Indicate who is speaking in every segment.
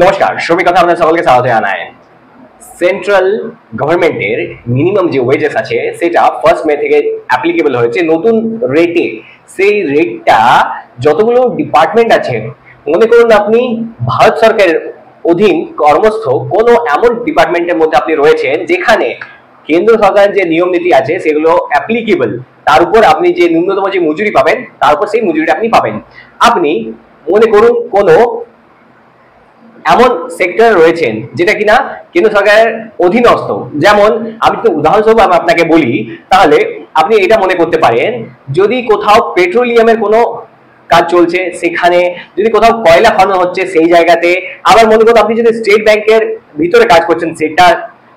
Speaker 1: নমস্কার, শ্রমিক কথা আপনাদের সকলকে স্বাগত জানাই। সেন্ট্রাল গভর্নমেন্টের মিনিমাম যে ওয়েজেস আছে সেটা 1 মে থেকে অ্যাপ্লিকেবল হয়েছে নতুন রেটে। সেই রেটটা যতগুলো ডিপার্টমেন্ট আছে, মনে করুন আপনি ভারত সরকারের অধীন কর্মস্থ কোনো এমন ডিপার্টমেন্টের মধ্যে আপনি রয়েছেন যেখানে কেন্দ্র সরকারের যে নিয়ম নীতি আছে সেগুলো অ্যাপ্লিকেবল, তার উপর আপনি যে ন্যূনতম যে মজুরি পাবেন তার উপর সেই মজুরিটা আপনি পাবেন। আপনি মনে করুন কোনো এমন সেক্টর রয়েছেন যেটা কিনা কেন্দ্র সরকারের অধীনস্থ, যেমন আমি তো উদাহরণস্বরূপ আমি আপনাকে বলি, তাহলে আপনি এটা মনে করতে পারেন যদি কোথাও পেট্রোলিয়ামের কোনো কাজ চলছে সেখানে, যদি কোথাও কয়লা খনন হচ্ছে সেই জায়গাতে, আবার মনে করুন আপনি যদি স্টেট ব্যাংকের ভিতরে কাজ করছেন সেটা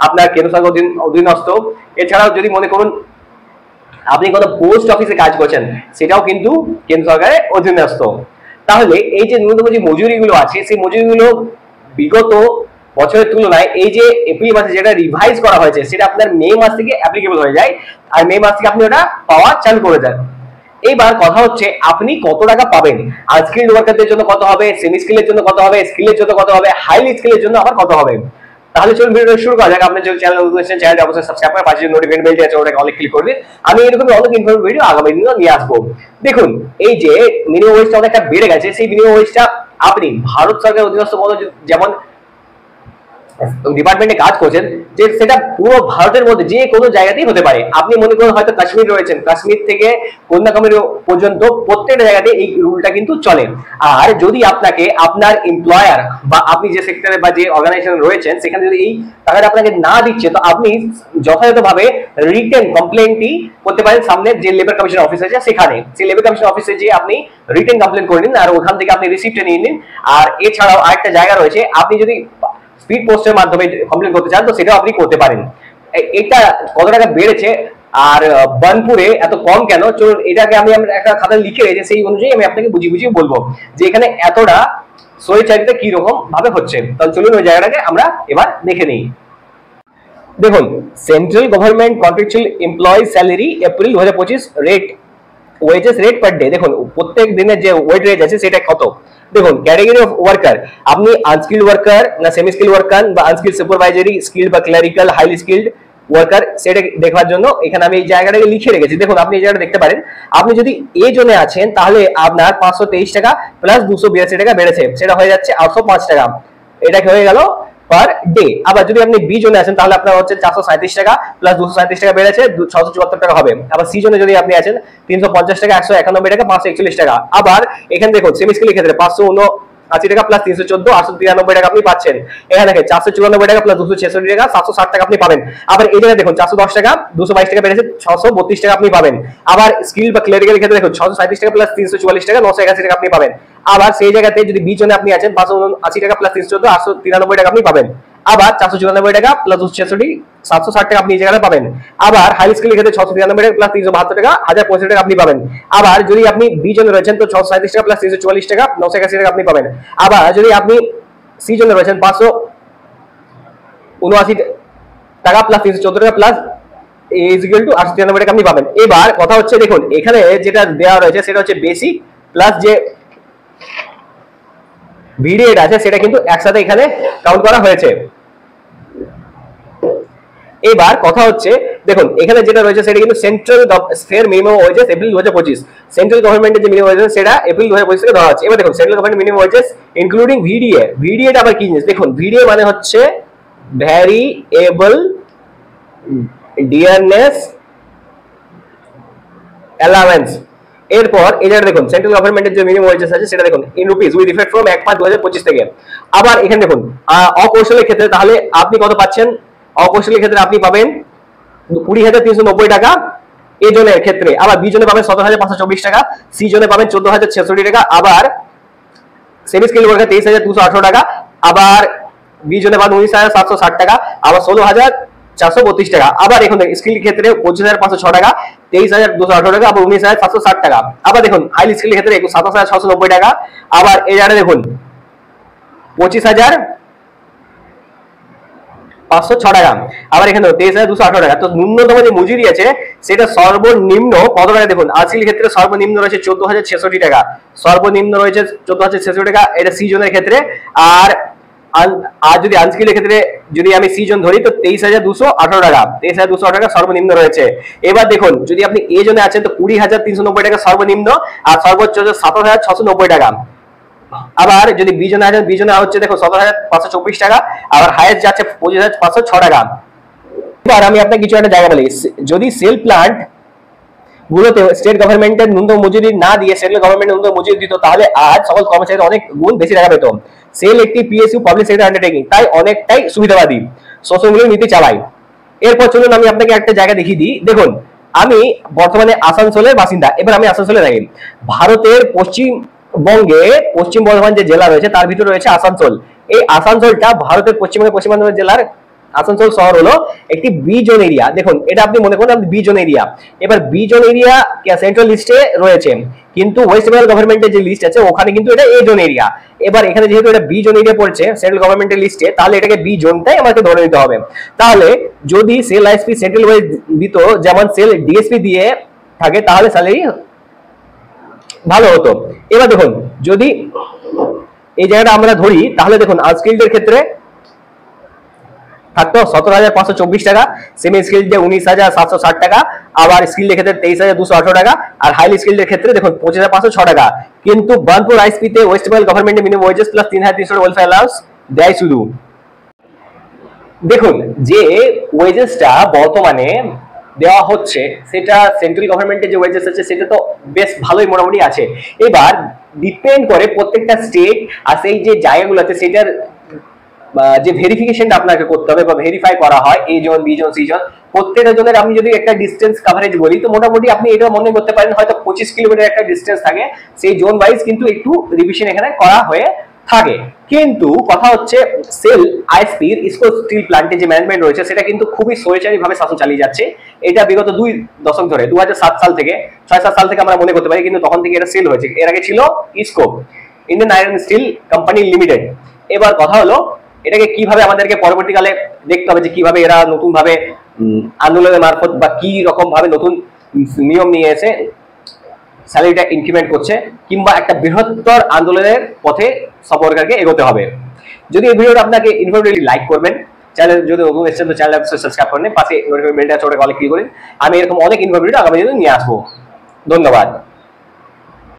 Speaker 1: আপনার কেন্দ্র সরকার অধীনস্থ। এছাড়াও যদি মনে করুন আপনি কোনো পোস্ট অফিসে কাজ করছেন সেটাও কিন্তু কেন্দ্র সরকারের অধীনস্থ। তাহলে এই যে ন্যূনতম যে মজুরিগুলো আছে সেই মজুরিগুলো বিগত বছরের তুলনায় এই যে এপ্রিল মাসে যেটা রিভাইজ করা হয়েছে সেটা আপনার মে মাস থেকে অ্যাপ্লিকেবল হয়ে যায়, আর মে মাস থেকে আপনি ওটা পাওয়া চালু করে দেন। এইবার কথা হচ্ছে আপনি কত টাকা পাবেন, আনস্কিলড ওয়ার্কারদের জন্য কত হবে, সেমি স্কিলের জন্য কত হবে, স্কিলের জন্য কত হবে, হাইলি স্কিলের জন্য আবার কত হবে। তাহলে চলুন ভিডিও শুরু করা যাক। আপনি যদি চ্যানেল নতুন আছেন চ্যানেলটা অবশ্যই সাবস্ক্রাইব করে পাশে যে নোটিফিকেশন বেলটি আছে ওটাকে অনেক ক্লিক করবেন। আমি এরকম অনেক ইনফরমেটিভ ভিডিও আগামী দিনে নিয়ে আসবো। দেখুন এই যে মিনিমাম ওয়েজটা অনেকটা বেড়ে গেছে, সেই মিনিমাম ওয়েজটা আপনি ভারত সরকারের অধীনস্থ কোনো যেমন ডিপার্টমেন্টে কাজ করছেন যে সেটা পুরো ভারতের মধ্যে যে কোনো জায়গাতেই হতে পারে। আপনি মনে করুন হয়তো কাশ্মীর রয়েছেন, কাশ্মীর থেকে কন্যাকুমারী পর্যন্ত প্রত্যেকটা জায়গাতে এই রুলটা কিন্তু চলে। আর যদি আপনাকে আপনার এমপ্লয়ার বা আপনি যে সেক্টরে বা যে অর্গানাইজেশন রয়েছেন সেখানে যদি এই টাকাটা আপনাকে না দিচ্ছে, তো আপনি যথাযথভাবে রিটেন কমপ্লেনটি করতে পারেন সামনে যে লেবার কমিশন অফিস আছে সেখানে। সেই লেবার কমিশন অফিসে যে আপনি রিটেন কমপ্লেন করে নিন আর ওখান থেকে আপনি রিসিপ্টটা নিয়ে নিন। আর এছাড়াও আরেকটা জায়গা রয়েছে, আপনি যদি স্পিড পোস্টের মাধ্যমে কমপ্লেন করতে চান তো সেটাও আপনি করতে পারেন। এটা কত টাকা বেড়েছে আর বার্নপুরে এত কম কেন, চলুন এটাকে আমি একটা খাতায় লিখে রেখেছি, সেই অনুযায়ী আমি আপনাকে বুঝিয়ে বুঝিয়ে বলবো যে এখানে এতটা স্বৈচ্ছাচারিতা কি রকম ভাবে হচ্ছে। তাহলে চলুন ওই জায়গাটাকে আমরা এবার দেখে নিই। দেখুন central government contractual employee salary April 2025 rate, wages rate per day. দেখুন প্রত্যেক দিনের যে ওয়েজ রেট আছে সেটা কত। দেখুন ক্যাটাগরি অফ ওয়ার্কার, আপনি আনস্কিল্ড ওয়ার্কার না সেমি স্কিল ওয়ার্কার বা আনস্কিল্ড সুপারভাইজারি, স্কিল্ড বা ক্লারিক্যাল, হাইলি স্কিল্ড ওয়ার্কার, সেটা দেখার জন্য এখানে আমি এই জায়গাটাকে লিখে রেখেছি। দেখুন আপনি এই জায়গাটা দেখতে পারেন, আপনি যদি এ জোনে আছেন তাহলে আপনার 523 টাকা প্লাস 282 টাকা বেড়েছে, সেটা হয়ে যাচ্ছে 805 টাকা। এটা হয়ে গেল পার ডে। আবার যদি আপনি বি জোনে আছেন তাহলে আপনার হচ্ছে 437 টাকা প্লাস 237 টাকা বেড়েছে 674 টাকা হবে। আবার সি জোনে যদি আপনি আছেন 350 টাকা 191 টাকা 541 টাকা। আবার এখানে দেখুন সেমি স্কিলের ক্ষেত্রে 579 টাকা প্লাস 314 893 টাকা আপনি পাচ্ছেন। এখানে দেখেন 494 টাকা প্লাস 266 টাকা 760 টাকা আপনি পাবেন। আবার এই জায়গায় দেখুন 410 টাকা 222 টাকা বেড়েছে 632 টাকা আপনি পাবেন। আবার স্কিল বা ক্লারিক্যাল ক্ষেত্রে দেখুন 637 টাকা প্লাস 344 টাকা 981 টাকা আপনি পাবেন। আবার সেই জায়গাতে যদি বি জোনে আপনি আছেন 579 টাকা প্লাস 314 893 টাকা আপনি পাবেন। আবার 494 টাকা প্লাস 266 760 টাকা আপনি এই জায়গায় পাবেন। আবার হাই স্কিলের ক্ষেত্রে 693 টাকা প্লাস 372 টাকা 1065 টাকা আপনি পাবেন। আবার যদি আপনি বি জোনে রয়েছেন তো 637 টাকা প্লাস 344 টাকা 981 টাকা আপনি পাবেন। আবার যদি আপনি সি জোনে রয়েছেন 579 টাকা প্লাস 314 টাকা প্লাস ইজ ইকুয়াল টু 893 টাকা আপনি পাবেন। এবার কথা হচ্ছে দেখুন এখানে যেটা দেওয়া রয়েছে সেটা হচ্ছে বেসিক প্লাস যে ভিডিএড আছে সেটা কিন্তু একসাথে এখানে কাউন্ট করা হয়েছে। এবার কথা হচ্ছে দেখুন এখানে যেটা রয়েছে সেটা কিন্তু central sphere minimum wages April 2025, সেন্ট্রাল গভর্নমেন্টের যে মিনিমাম ওয়েজেস সেটা এপ্রিল 2025 থেকে দেওয়া হচ্ছে। এবার দেখুন central government minimum wages including VDA, ভিডিএটা আবার কি জিনিস দেখুন, ভিডিএ মানে হচ্ছে ভ্যারিয়েবল ডিয়ারনেস অ্যালাওয়েন্স। এরপর এই জায়গায় দেখুন সেন্ট্রাল গভর্নমেন্টের যে মিনিমাম ওয়েজেস আছে সেটা দেখুন in rupees with effect from 1/5/2025 থেকে। আবার এখানে দেখুন অকৌশলের ক্ষেত্রে তাহলে আপনি কত পাচ্ছেন, অকৌশলের ক্ষেত্রে আপনি পাবেন 20,390 টাকা এ জনের ক্ষেত্রে। আবার বি জনে পাবেন 17,524 টাকা, সি জনে পাবেন 14,066 টাকা, আবার সেমি স্কিল ওয়ার্কার 23,218 টাকা, আবার বি জনে পাবেন 19,760 টাকা, আবার 16,432 টাকা। আবার এখন স্কিল ক্ষেত্রে 25,506 টাকা, 23,218 টাকা, আবার 19,760 টাকা। আবার দেখুন হাই স্কিল ক্ষেত্রে 27,690 টাকা। আবার এই জায়গায় দেখুন 25,506 টাকা। আবার এখানে 23,218 টাকা। তো ন্যূনতম যে মজুরি আছে সেটা সর্বনিম্ন কত টাকা দেখুন, আরসিএল ক্ষেত্রে সর্বনিম্ন রয়েছে 14,066 টাকা, সর্বনিম্ন রয়েছে 14,066 টাকা, এটা সি জোনের ক্ষেত্রে। আর আর যদি আনস্কিলের ক্ষেত্রে যদি আমি সি জোন ধরি তো 23,218 টাকা, 23,218 টাকা সর্বনিম্ন রয়েছে। এবার দেখুন যদি আপনি এ জোনে আছেন তো 20,390 টাকা সর্বনিম্ন, আর সর্বোচ্চ 27,690 টাকা। আবার যদি বি জোনে আছেন, বি জোনে হচ্ছে দেখো 17,524 টাকা, আবার হাইয়েস্ট যাচ্ছে 25,506 টাকা। এবার আমি আপনাকে কিছু একটা জায়গা বলি, যদি সেল প্লান্ট গুলোতে স্টেট গভর্নমেন্টের ন্যূনতম মজুরি না দিয়ে সেন্ট্রাল গভর্নমেন্ট ন্যূনতম মজুরি দিত, তাহলে আজ সকল কর্মচারীরা অনেক গুণ বেশি টাকা পেত। সেল একটি পিএসইউ পাবলিক সেক্টর আন্ডারটেকিং, তাই অনেকটাই সুবিধাবাদী, শোষণমূলক নীতি চালায়। এরপর চলুন আমি আপনাকে একটা জায়গা দেখিয়ে দিই। দেখুন আমি বর্তমানে আসানসোলের বাসিন্দা, এবার আমি আসানসোলে থাকি। ভারতের পশ্চিমবঙ্গে পশ্চিম বর্ধমান যে জেলা রয়েছে তার ভিতরে রয়েছে আসানসোল। এই আসানসোলটা ভারতের পশ্চিম বর্ধমান জেলার আসানসোল শহর হলো একটি বি জোন এরিয়া। দেখুন এটা আপনি মনে করুন বি জোন এরিয়া। এবার বি জোন এরিয়া সেন্ট্রাল লিস্টে রয়েছে, কিন্তু ওয়েস্ট বেঙ্গল গভর্নমেন্টের যে লিস্ট আছে ওখানে কিন্তু এটা এ জোন এরিয়া। এবার এখানে যেহেতু এটা বি জোন এরিয়া পড়ছে সেন্ট্রাল গভর্নমেন্টের লিস্টে, তাহলে এটাকে বি জোনটাই আমাকে ধরে নিতে হবে। তাহলে যদি সেল আইএসপি সেন্ট্রাল ওয়েজ দিত, যেমন সেল ডিএসপি দিয়ে থাকে, তাহলে স্যালারি ভালো হতো। এবার দেখুন যদি এই জায়গাটা আমরা ধরি, তাহলে দেখুন আনস্কিলদের ক্ষেত্রে থাকতো 17,524 টাকা, সেমি স্কিলড 19,760 টাকা, আবার স্কিলদের ক্ষেত্রে 23,218 টাকা, আর হাইলি স্কিলদের ক্ষেত্রে দেখুন 25,506 টাকা। কিন্তু বার্নপুর আইএসপিতে ওয়েস্ট বেঙ্গল গভর্নমেন্টের minimum wages plus 3,300 welfare allowance দেয় শুধু। দেখুন যে ওয়েজেসটা বর্তমানে দেওয়া হচ্ছে সেটা সেন্ট্রাল গভর্নমেন্টের যে ওয়েজেস আছে সেটা তো বেশ ভালোই মোটামুটি আছে। এবার ডিপেন্ড করে প্রত্যেকটা স্টেট আর সেই যে জায়গাগুলো আছে সেটার যে ভেরিফিকেশনটা আপনাকে করতে হবে বা ভেরিফাই করা হয় A zone B zone C zone প্রত্যেকটা জোনের আমি যদি একটা ডিস্টেন্স কভারেজ বলি তো মোটামুটি আপনি এটা মনে করতে পারেন হয়তো 25 কিলোমিটার একটা ডিস্টেন্স থাকে, সেই জোন ওয়াইজ কিন্তু একটু রিভিশন এখানে করা হয়ে থাকে। কিন্তু কথা হচ্ছে সেল আইএসপির ইস্কো স্টিল প্ল্যান্টে যে ম্যানেজমেন্ট রয়েছে সেটা কিন্তু খুবই স্বৈরাচারী ভাবে শাসন চালিয়ে যাচ্ছে। এটা বিগত 2 দশক ধরে 2007 সাল থেকে 6-7 সাল থেকে আমরা মনে করতে পারি, কিন্তু তখন থেকে এটা সেল হয়েছে। এর আগে ছিল IISCO, Indian iron steel company limited. এবার কথা হলো এটাকে কিভাবে আমাদেরকে পরবর্তীকালে দেখতে হবে যে কিভাবে এরা নতুন ভাবে আন্দোলনের মারফত বা কি রকম ভাবে নতুন নিয়ম নিয়ে এসে স্যালারিটা ইনক্রিমেন্ট করছে, কিংবা একটা বৃহত্তর আন্দোলনের পথে সরকারকে এগোতে হবে। যদি এই ভিডিওটা আপনাকে ইনফরমেটিভ লাইক করবেন, চ্যানেল যদি নতুন এসেছেন তো চ্যানেল সাবস্ক্রাইব করবেন, পাশে নোটিফিকেশন বেলটা ছোট করে ক্লিক করুন। আমি এরকম অনেক ইনফরমেটিভ আগামী দিনে নিয়ে আসবো। ধন্যবাদ।